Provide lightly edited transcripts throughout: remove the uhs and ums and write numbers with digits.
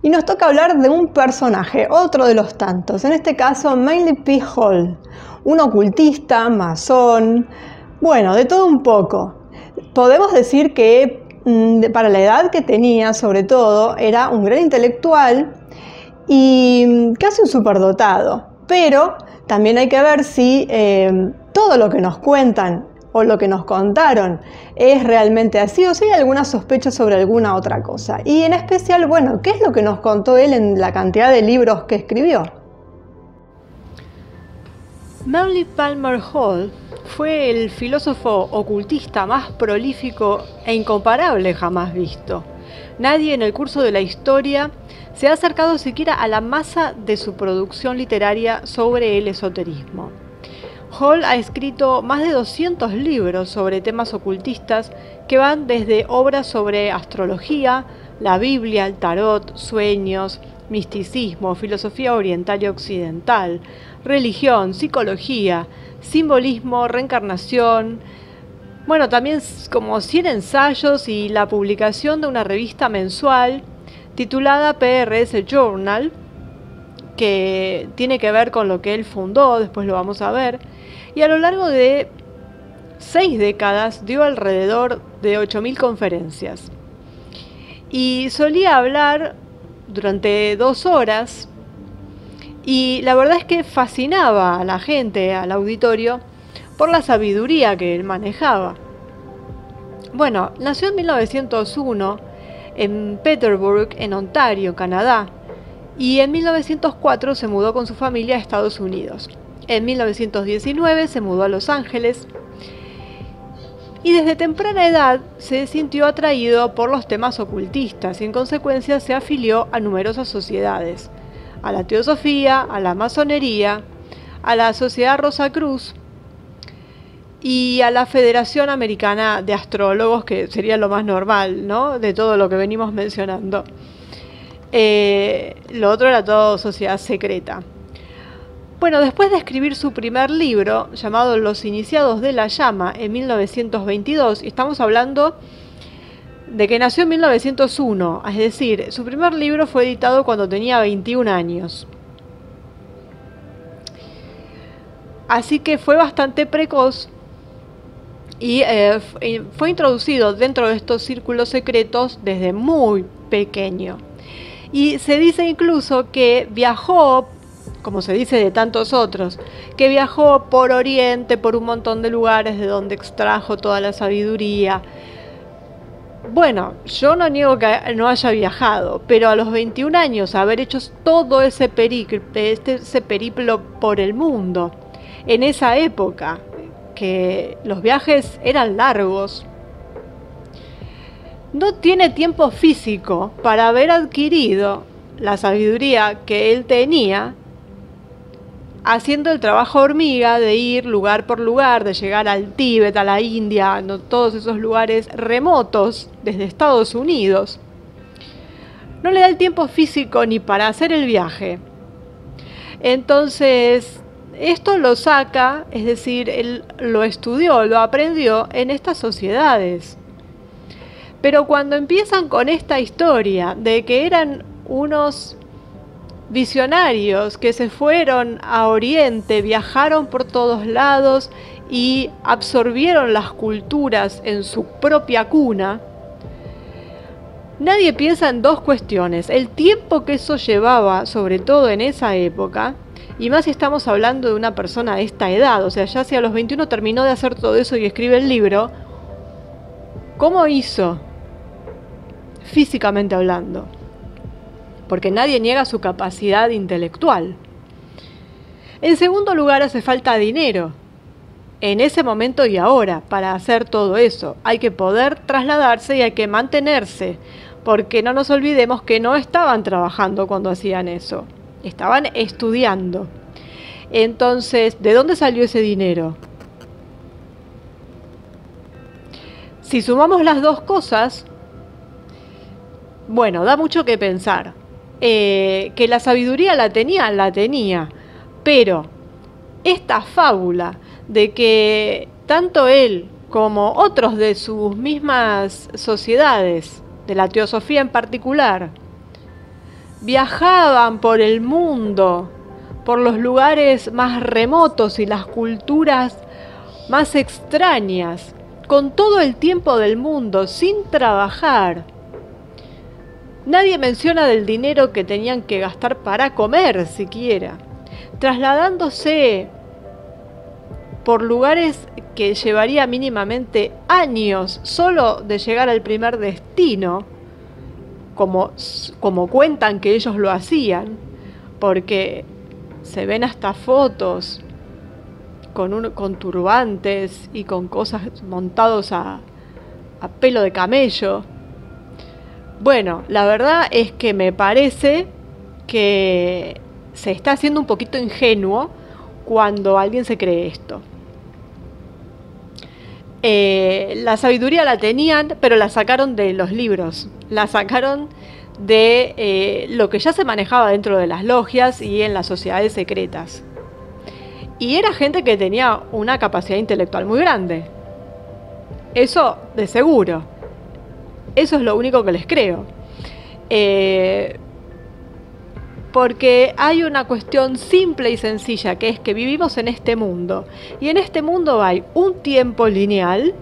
Y nos toca hablar de un personaje, otro de los tantos, en este caso Manly P. Hall, un ocultista, masón, bueno, de todo un poco. Podemos decir que para la edad que tenía, sobre todo, era un gran intelectual y casi un superdotado, pero también hay que ver si todo lo que nos cuentan o lo que nos contaron es realmente así o si hay alguna sospecha sobre alguna otra cosa. Y en especial, bueno, ¿qué es lo que nos contó él en la cantidad de libros que escribió? Manly Palmer Hall fue el filósofo ocultista más prolífico e incomparable jamás visto. Nadie en el curso de la historia se ha acercado siquiera a la masa de su producción literaria sobre el esoterismo. Hall ha escrito más de 200 libros sobre temas ocultistas que van desde obras sobre astrología, la Biblia, el tarot, sueños, misticismo, filosofía oriental y occidental, religión, psicología, simbolismo, reencarnación, bueno, también como 100 ensayos y la publicación de una revista mensual titulada PRS Journal, que tiene que ver con lo que él fundó, después lo vamos a ver, y a lo largo de 6 décadas dio alrededor de 8.000 conferencias. Y solía hablar durante 2 horas, y la verdad es que fascinaba a la gente, al auditorio, por la sabiduría que él manejaba. Bueno, nació en 1901 en Peterborough, en Ontario, Canadá, y en 1904 se mudó con su familia a Estados Unidos. En 1919 se mudó a Los Ángeles y desde temprana edad se sintió atraído por los temas ocultistas y en consecuencia se afilió a numerosas sociedades, a la teosofía, a la masonería, a la Sociedad Rosacruz y a la Federación Americana de Astrólogos, que sería lo más normal, ¿no?, de todo lo que venimos mencionando. Lo otro era todo sociedad secreta. Bueno, después de escribir su primer libro, llamado Los Iniciados de la Llama, en 1922, y estamos hablando de que nació en 1901, es decir, su primer libro fue editado cuando tenía 21 años. Así que fue bastante precoz y fue introducido dentro de estos círculos secretos desde muy pequeño. Y se dice incluso que viajó, como se dice de tantos otros, que viajó por Oriente, por un montón de lugares de donde extrajo toda la sabiduría. Bueno, yo no niego que no haya viajado, pero a los 21 años haber hecho todo ese periplo por el mundo, en esa época, que los viajes eran largos, no tiene tiempo físico para haber adquirido la sabiduría que él tenía, haciendo el trabajo hormiga de ir lugar por lugar, de llegar al Tíbet, a la India, todos esos lugares remotos desde Estados Unidos. No le da el tiempo físico ni para hacer el viaje. Entonces, esto lo saca, es decir, él lo estudió, lo aprendió en estas sociedades. Pero cuando empiezan con esta historia de que eran unos visionarios que se fueron a Oriente, viajaron por todos lados y absorbieron las culturas en su propia cuna, nadie piensa en 2 cuestiones: el tiempo que eso llevaba, sobre todo en esa época, y más si estamos hablando de una persona de esta edad, o sea, ya si a los 21 terminó de hacer todo eso y escribe el libro, ¿cómo hizo? Físicamente hablando, porque nadie niega su capacidad intelectual. En segundo lugar, hace falta dinero, en ese momento y ahora, para hacer todo eso. Hay que poder trasladarse y hay que mantenerse, porque no nos olvidemos que no estaban trabajando cuando hacían eso, estaban estudiando. Entonces, ¿de dónde salió ese dinero? Si sumamos las 2 cosas, bueno, da mucho que pensar. Que la sabiduría la tenía, pero esta fábula de que tanto él como otros de sus mismas sociedades, de la teosofía en particular, viajaban por el mundo, por los lugares más remotos y las culturas más extrañas, con todo el tiempo del mundo, sin trabajar. Nadie menciona del dinero que tenían que gastar para comer siquiera, trasladándose por lugares que llevaría mínimamente años solo de llegar al primer destino, como cuentan que ellos lo hacían, porque se ven hasta fotos con turbantes y con cosas montados a pelo de camello. Bueno, la verdad es que me parece que se está haciendo un poquito ingenuo cuando alguien se cree esto. La sabiduría la tenían, pero la sacaron de los libros, la sacaron de lo que ya se manejaba dentro de las logias y en las sociedades secretas. Y era gente que tenía una capacidad intelectual muy grande. Eso de seguro. Eso es lo único que les creo. Porque hay una cuestión simple y sencilla, que es que vivimos en este mundo. Y en este mundo hay un tiempo lineal,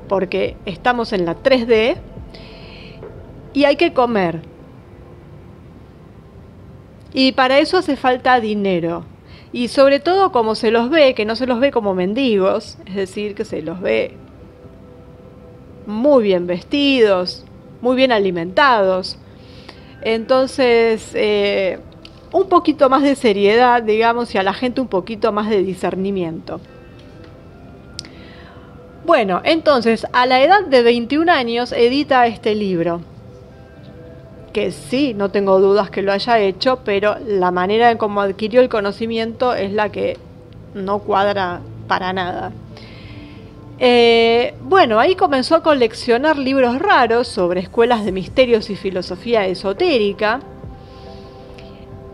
porque estamos en la 3D, y hay que comer. Y para eso hace falta dinero. Y sobre todo como se los ve, que no se los ve como mendigos, es decir, que se los ve muy bien vestidos, muy bien alimentados. Entonces, un poquito más de seriedad, digamos, y a la gente un poquito más de discernimiento. Bueno, entonces, a la edad de 21 años edita este libro, que sí, no tengo dudas que lo haya hecho, pero la manera en cómo adquirió el conocimiento es la que no cuadra para nada. Bueno, ahí comenzó a coleccionar libros raros sobre escuelas de misterios y filosofía esotérica.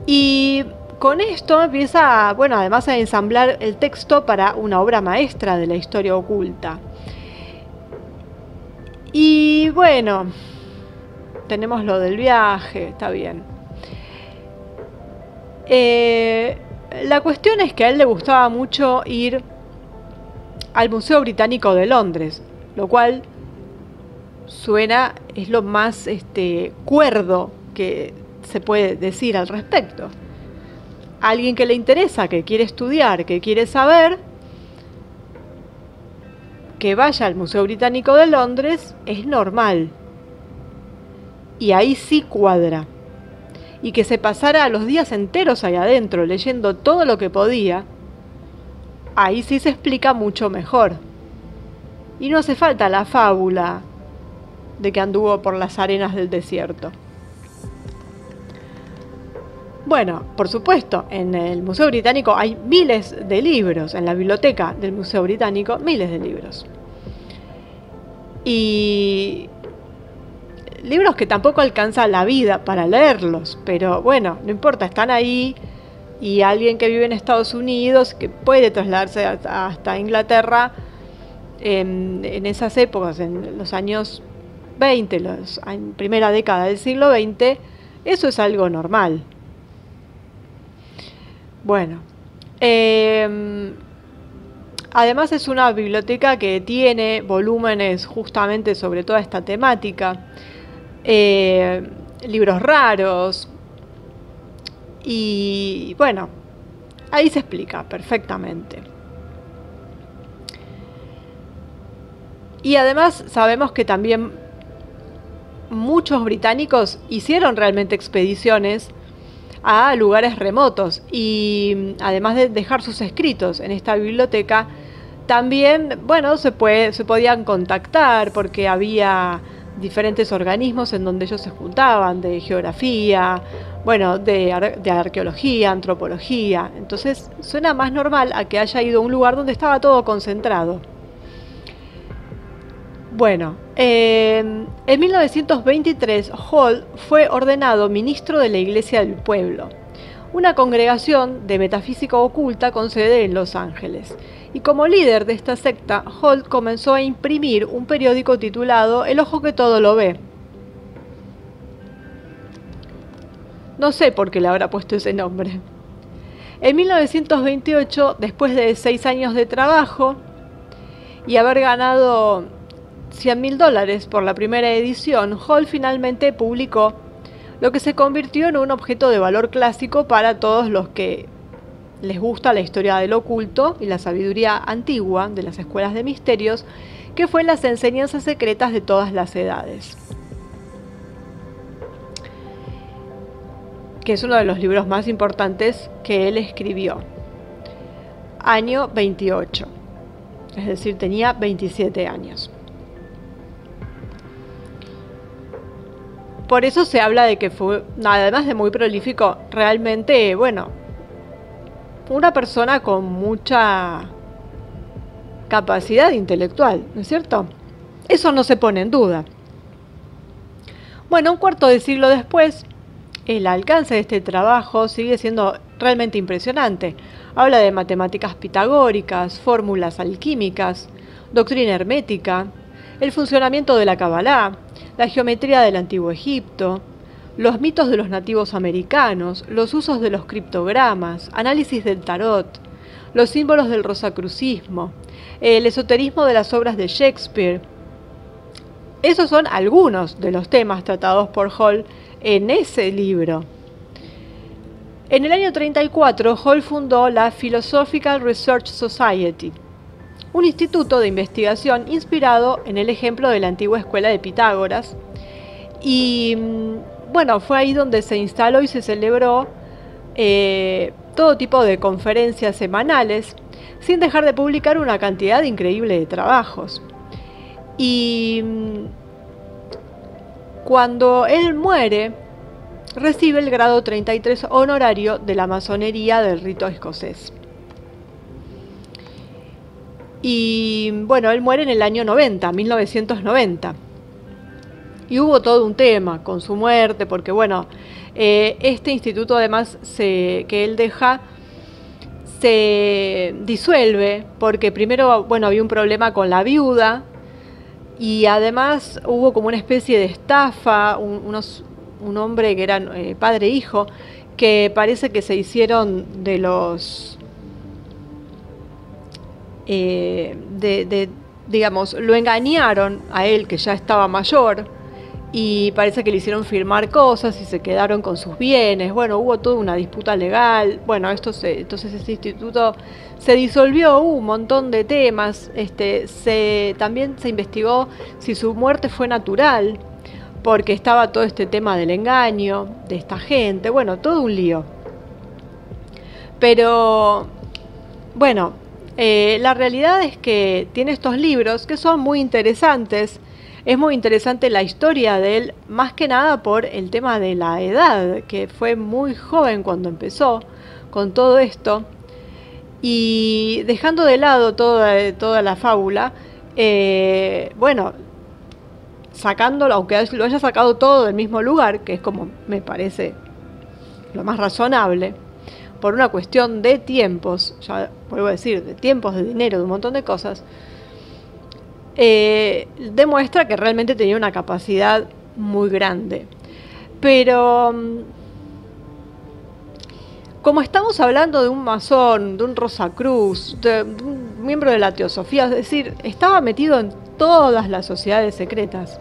Y con esto empieza, bueno, además a ensamblar el texto para una obra maestra de la historia oculta. Y bueno, tenemos lo del viaje, está bien. La cuestión es que a él le gustaba mucho ir al Museo Británico de Londres, lo cual es lo más cuerdo que se puede decir al respecto. Alguien que le interesa, que quiere estudiar, que quiere saber, que vaya al Museo Británico de Londres es normal. Y ahí sí cuadra. Y que se pasara los días enteros ahí adentro leyendo todo lo que podía, ahí sí se explica mucho mejor. Y no hace falta la fábula de que anduvo por las arenas del desierto. Bueno, por supuesto, en el Museo Británico hay miles de libros, en la biblioteca del Museo Británico, miles de libros. Y libros que tampoco alcanza la vida para leerlos, pero bueno, no importa, están ahí. Y alguien que vive en Estados Unidos, que puede trasladarse hasta Inglaterra en esas épocas, en los años 20, primera década del siglo XX, eso es algo normal. Bueno, además es una biblioteca que tiene volúmenes justamente sobre toda esta temática, libros raros. Y bueno, ahí se explica perfectamente. Y además sabemos que también muchos británicos hicieron realmente expediciones a lugares remotos y además de dejar sus escritos en esta biblioteca, también, bueno, se podían contactar porque había diferentes organismos en donde ellos se juntaban, de geografía, bueno, de arqueología, antropología. Entonces suena más normal a que haya ido a un lugar donde estaba todo concentrado. Bueno, en 1923 Hall fue ordenado ministro de la Iglesia del Pueblo, una congregación de metafísica oculta con sede en Los Ángeles. Y como líder de esta secta, Hall comenzó a imprimir un periódico titulado El Ojo que todo lo ve. No sé por qué le habrá puesto ese nombre. En 1928, después de 6 años de trabajo y haber ganado $100.000 por la primera edición, Hall finalmente publicó lo que se convirtió en un objeto de valor clásico para todos los que les gusta la historia del oculto y la sabiduría antigua de las escuelas de misterios, que fue Las enseñanzas secretas de todas las edades, que es uno de los libros más importantes que él escribió. Año 28, es decir, tenía 27 años. Por eso se habla de que fue, además de muy prolífico, realmente, una persona con mucha capacidad intelectual, ¿no es cierto? Eso no se pone en duda. Un cuarto de siglo después, el alcance de este trabajo sigue siendo realmente impresionante. Habla de matemáticas pitagóricas, fórmulas alquímicas, doctrina hermética, el funcionamiento de la Kabbalah, la geometría del Antiguo Egipto, los mitos de los nativos americanos, los usos de los criptogramas, análisis del tarot, los símbolos del rosacrucismo, el esoterismo de las obras de Shakespeare. Esos son algunos de los temas tratados por Hall en ese libro. En el año 34, Hall fundó la Philosophical Research Society, un instituto de investigación inspirado en el ejemplo de la antigua escuela de Pitágoras. Y fue ahí donde se instaló y se celebró todo tipo de conferencias semanales, sin dejar de publicar una cantidad increíble de trabajos. Y cuando él muere, recibe el grado 33 honorario de la masonería del rito escocés. Y él muere en el año 1990. Y hubo todo un tema con su muerte, porque este instituto además que él deja se disuelve, porque primero había un problema con la viuda, y además hubo como una especie de estafa, un hombre que era padre e hijo, que parece que se hicieron de los lo engañaron a él, que ya estaba mayor, y parece que le hicieron firmar cosas y se quedaron con sus bienes. Hubo toda una disputa legal. Entonces este instituto se disolvió, hubo un montón de temas. También se investigó si su muerte fue natural, porque estaba todo este tema del engaño de esta gente. Todo un lío. Pero la realidad es que tiene estos libros que son muy interesantes. Es muy interesante la historia de él, más que nada por el tema de la edad, que fue muy joven cuando empezó con todo esto. Y dejando de lado toda la fábula, sacándolo, aunque lo haya sacado todo del mismo lugar, que es como me parece lo más razonable, por una cuestión de tiempos, ya vuelvo a decir, de tiempos, de dinero, de un montón de cosas, demuestra que realmente tenía una capacidad muy grande. Pero como estamos hablando de un masón, de un Rosacruz, de un miembro de la teosofía, es decir, estaba metido en todas las sociedades secretas.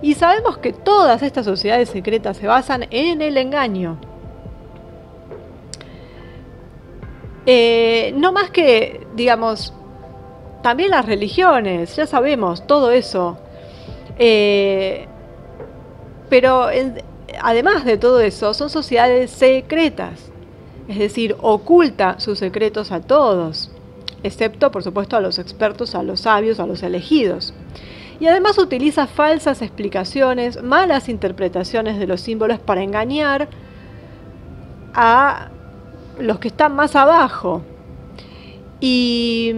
Y sabemos que todas estas sociedades secretas se basan en el engaño. No más que, también las religiones, ya sabemos todo eso. Pero además de todo eso, son sociedades secretas. Es decir, oculta sus secretos a todos, excepto, por supuesto, a los expertos, a los sabios, a los elegidos. Y además utiliza falsas explicaciones, malas interpretaciones de los símbolos para engañar a los que están más abajo. Y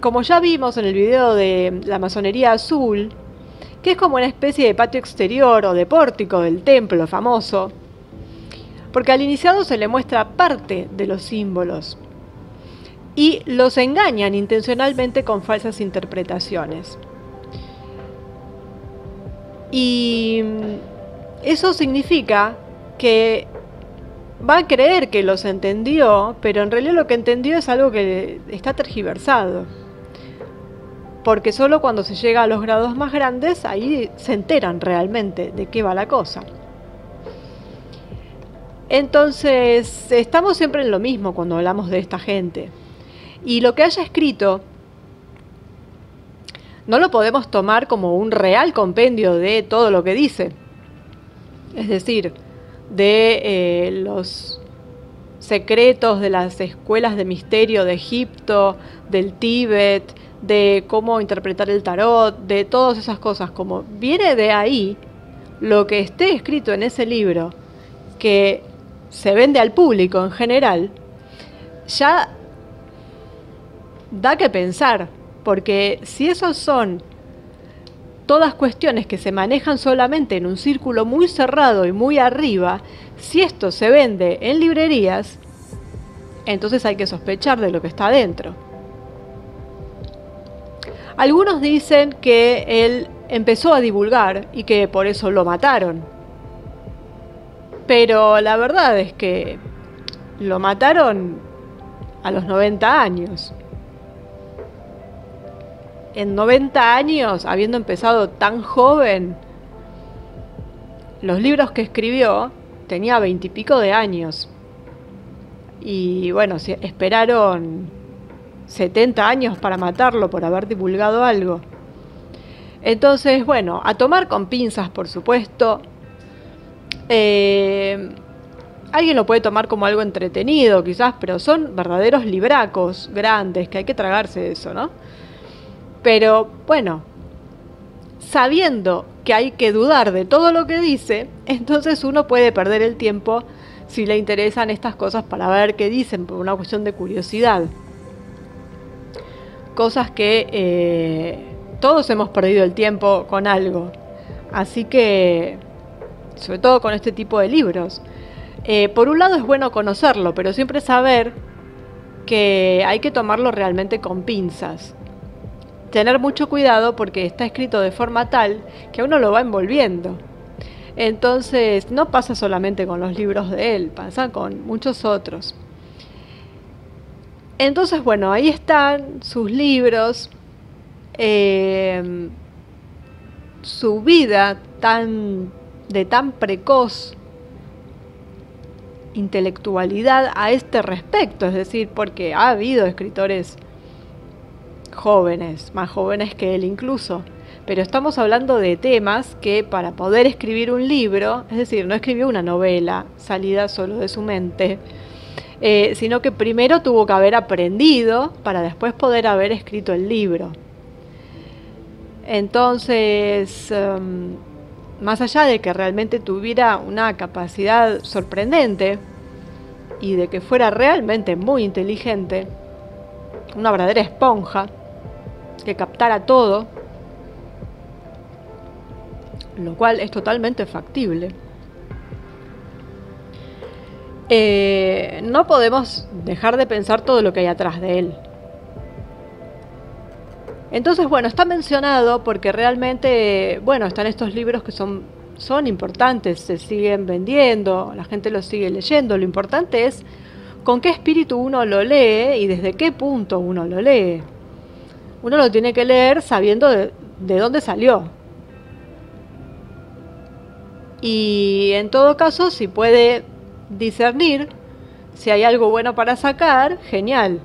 como ya vimos en el video de la masonería azul, que es como una especie de patio exterior o de pórtico del templo famoso, porque al iniciado se le muestra parte de los símbolos y los engañan intencionalmente con falsas interpretaciones. Y eso significa que va a creer que los entendió, pero en realidad lo que entendió es algo que está tergiversado. Porque solo cuando se llega a los grados más grandes, ahí se enteran realmente de qué va la cosa. Entonces, estamos siempre en lo mismo cuando hablamos de esta gente. Y lo que haya escrito no lo podemos tomar como un real compendio de todo lo que dice. Es decir, de los secretos de las escuelas de misterio de Egipto, del Tíbet, de cómo interpretar el tarot, de todas esas cosas. Como viene de ahí, lo que esté escrito en ese libro, que se vende al público en general, ya da que pensar, porque si esos son todas cuestiones que se manejan solamente en un círculo muy cerrado y muy arriba, si esto se vende en librerías, entonces hay que sospechar de lo que está adentro. Algunos dicen que él empezó a divulgar y que por eso lo mataron. Pero la verdad es que lo mataron a los 90 años. En 90 años, habiendo empezado tan joven, los libros que escribió, tenía 20 y pico de años. Y bueno, esperaron 70 años para matarlo por haber divulgado algo. Entonces, bueno, a tomar con pinzas, por supuesto. Alguien lo puede tomar como algo entretenido, quizás, pero son verdaderos libracos grandes, que hay que tragarse eso, ¿no? Pero, bueno, sabiendo que hay que dudar de todo lo que dice, entonces uno puede perder el tiempo si le interesan estas cosas para ver qué dicen, por una cuestión de curiosidad. Cosas que todos hemos perdido el tiempo con algo. Así que, sobre todo con este tipo de libros. Por un lado es bueno conocerlo, pero siempre saber que hay que tomarlo realmente con pinzas. Tener mucho cuidado porque está escrito de forma tal que a uno lo va envolviendo. Entonces, no pasa solamente con los libros de él, pasa con muchos otros. Entonces, bueno, ahí están sus libros, su vida de tan precoz intelectualidad a este respecto, es decir, porque ha habido escritores jóvenes, más jóvenes que él incluso, pero estamos hablando de temas que para poder escribir un libro, es decir, no escribió una novela salida solo de su mente, sino que primero tuvo que haber aprendido para después poder haber escrito el libro. Entonces, más allá de que realmente tuviera una capacidad sorprendente y de que fuera realmente muy inteligente, una verdadera esponja, que captara todo, lo cual es totalmente factible. No podemos dejar de pensar todo lo que hay atrás de él. Entonces, bueno, está mencionado porque realmente, bueno, están estos libros que son importantes, se siguen vendiendo, la gente los sigue leyendo. Lo importante es con qué espíritu uno lo lee y desde qué punto uno lo lee. Uno lo tiene que leer sabiendo de dónde salió. Y en todo caso, si puede discernir si hay algo bueno para sacar, genial.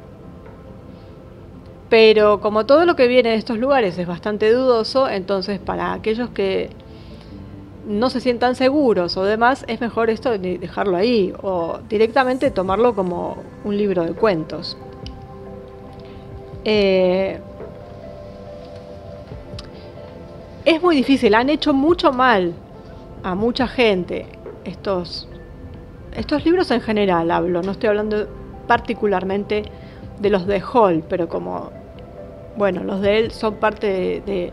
Pero como todo lo que viene de estos lugares es bastante dudoso, entonces para aquellos que no se sientan seguros o demás, es mejor esto dejarlo ahí o directamente tomarlo como un libro de cuentos. Es muy difícil, han hecho mucho mal a mucha gente estos libros en general hablo, no estoy hablando particularmente de los de Hall, pero como, bueno, los de él son parte de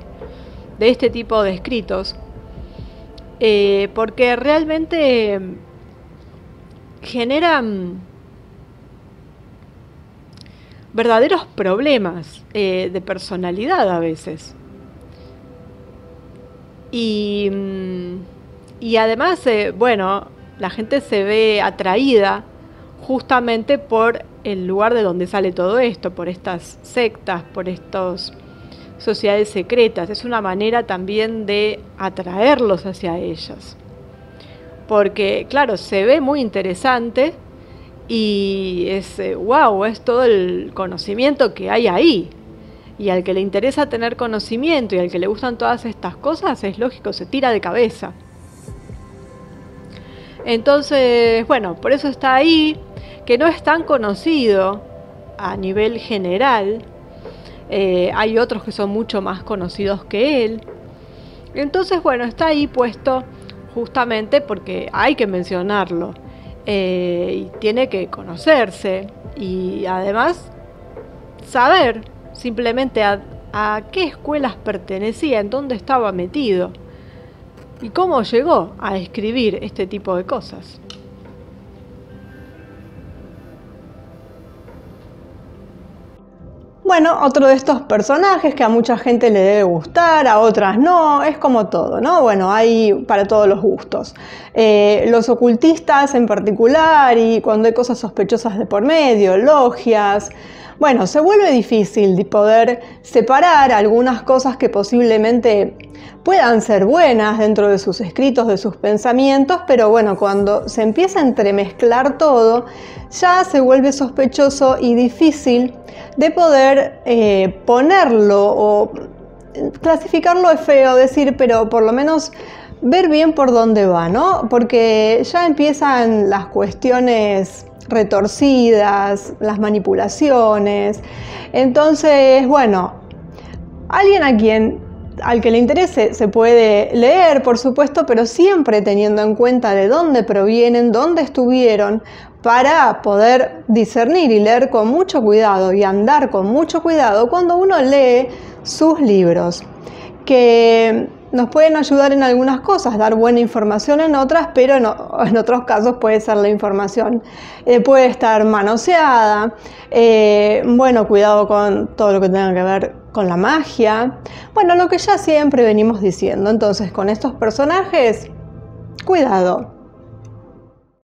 este tipo de escritos, porque realmente generan verdaderos problemas de personalidad a veces. Y además, bueno, la gente se ve atraída justamente por el lugar de donde sale todo esto, por estas sectas, por estas sociedades secretas. Es una manera también de atraerlos hacia ellas. Porque, claro, se ve muy interesante y es wow, es todo el conocimiento que hay ahí. Y al que le interesa tener conocimiento y al que le gustan todas estas cosas, es lógico, se tira de cabeza. Entonces, bueno, por eso está ahí, que no es tan conocido a nivel general. Hay otros que son mucho más conocidos que él. Entonces, bueno, está ahí puesto justamente porque hay que mencionarlo. Y tiene que conocerse y además saber simplemente a qué escuelas pertenecía, en dónde estaba metido y cómo llegó a escribir este tipo de cosas. Bueno, otro de estos personajes que a mucha gente le debe gustar, a otras no, es como todo, ¿no? Bueno, hay para todos los gustos. Los ocultistas en particular, y cuando hay cosas sospechosas de por medio, logias. Bueno, se vuelve difícil de poder separar algunas cosas que posiblemente puedan ser buenas dentro de sus escritos, de sus pensamientos, pero bueno, cuando se empieza a entremezclar todo, ya se vuelve sospechoso y difícil de poder ponerlo o clasificarlo es feo decir, pero por lo menos ver bien por dónde va, ¿no? Porque ya empiezan las cuestiones retorcidas, las manipulaciones. Entonces, bueno, alguien al que le interese se puede leer, por supuesto, pero siempre teniendo en cuenta de dónde provienen, dónde estuvieron, para poder discernir y leer con mucho cuidado y andar con mucho cuidado cuando uno lee sus libros, que nos pueden ayudar en algunas cosas, dar buena información en otras, pero en otros casos puede ser la información, puede estar manoseada. Bueno, cuidado con todo lo que tenga que ver con la magia. Bueno, lo que ya siempre venimos diciendo. Entonces, con estos personajes, cuidado.